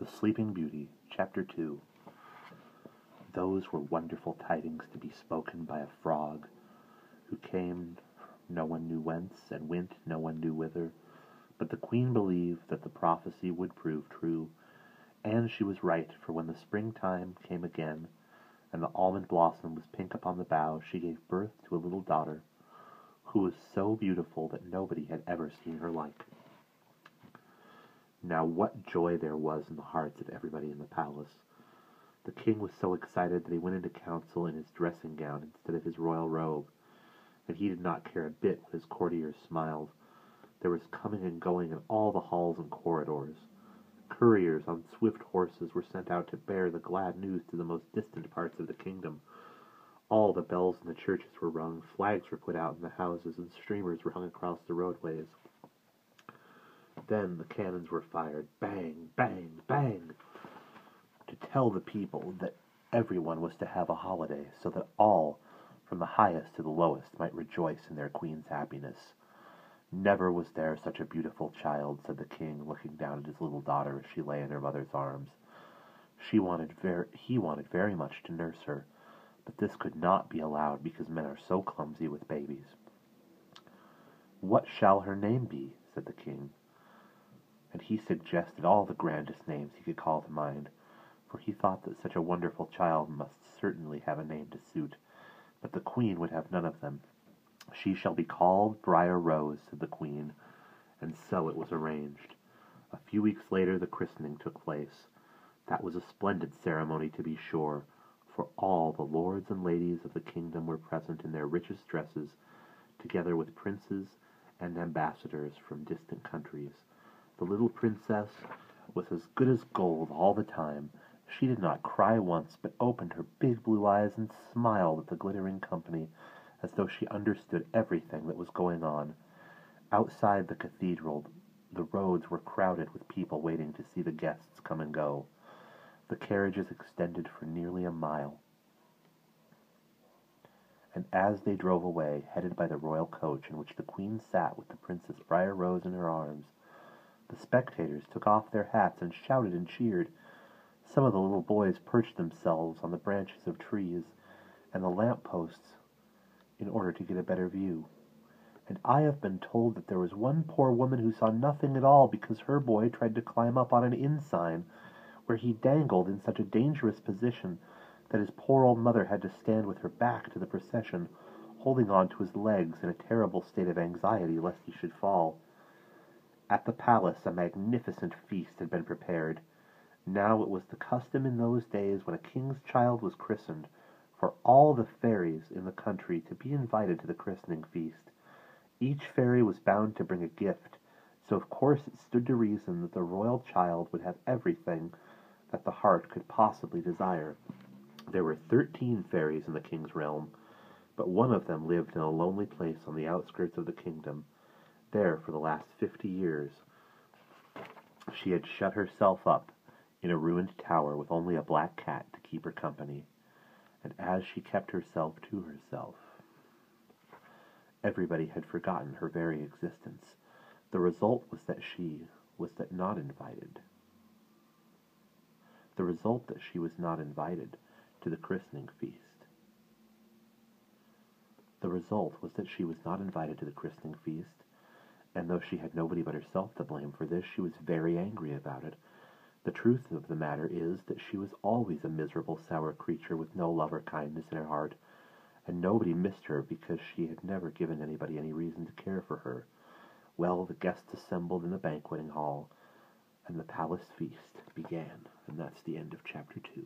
The Sleeping Beauty, Chapter 2. Those were wonderful tidings to be spoken by a frog, who came no one knew whence, and went no one knew whither. But the queen believed that the prophecy would prove true, and she was right, for when the springtime came again, and the almond blossom was pink upon the bough, she gave birth to a little daughter, who was so beautiful that nobody had ever seen her like. Now what joy there was in the hearts of everybody in the palace! The king was so excited that he went into council in his dressing gown instead of his royal robe, and he did not care a bit when his courtiers smiled. There was coming and going in all the halls and corridors. Couriers on swift horses were sent out to bear the glad news to the most distant parts of the kingdom. All the bells in the churches were rung, flags were put out in the houses, and streamers were hung across the roadways. Then the cannons were fired, bang, bang, bang, to tell the people that everyone was to have a holiday, so that all, from the highest to the lowest, might rejoice in their queen's happiness. Never was there such a beautiful child, said the king, looking down at his little daughter as she lay in her mother's arms. He wanted very much to nurse her, but this could not be allowed because men are so clumsy with babies. What shall her name be? Said the king. And he suggested all the grandest names he could call to mind, for he thought that such a wonderful child must certainly have a name to suit, but the queen would have none of them. She shall be called Briar Rose, said the queen, and so it was arranged. A few weeks later the christening took place. That was a splendid ceremony, to be sure, for all the lords and ladies of the kingdom were present in their richest dresses, together with princes and ambassadors from distant countries. The little princess was as good as gold all the time. She did not cry once, but opened her big blue eyes and smiled at the glittering company, as though she understood everything that was going on. Outside the cathedral, the roads were crowded with people waiting to see the guests come and go. The carriages extended for nearly a mile, and as they drove away, headed by the royal coach in which the queen sat with the Princess Briar Rose in her arms, the spectators took off their hats and shouted and cheered. Some of the little boys perched themselves on the branches of trees and the lamp-posts in order to get a better view. And I have been told that there was one poor woman who saw nothing at all because her boy tried to climb up on an inn sign, where he dangled in such a dangerous position that his poor old mother had to stand with her back to the procession, holding on to his legs in a terrible state of anxiety lest he should fall. At the palace a magnificent feast had been prepared. Now it was the custom in those days, when a king's child was christened, for all the fairies in the country to be invited to the christening feast. Each fairy was bound to bring a gift, so of course it stood to reason that the royal child would have everything that the heart could possibly desire. There were 13 fairies in the king's realm, but one of them lived in a lonely place on the outskirts of the kingdom. There, for the last 50 years, she had shut herself up in a ruined tower with only a black cat to keep her company. And as she kept herself to herself, everybody had forgotten her very existence. The result was that she was not invited. The result that she was not invited to the christening feast. The result was that she was not invited to the christening feast, and though she had nobody but herself to blame for this, she was very angry about it. The truth of the matter is that she was always a miserable, sour creature with no love or kindness in her heart, and nobody missed her because she had never given anybody any reason to care for her. Well, the guests assembled in the banqueting hall, and the palace feast began, and that's the end of Chapter 2.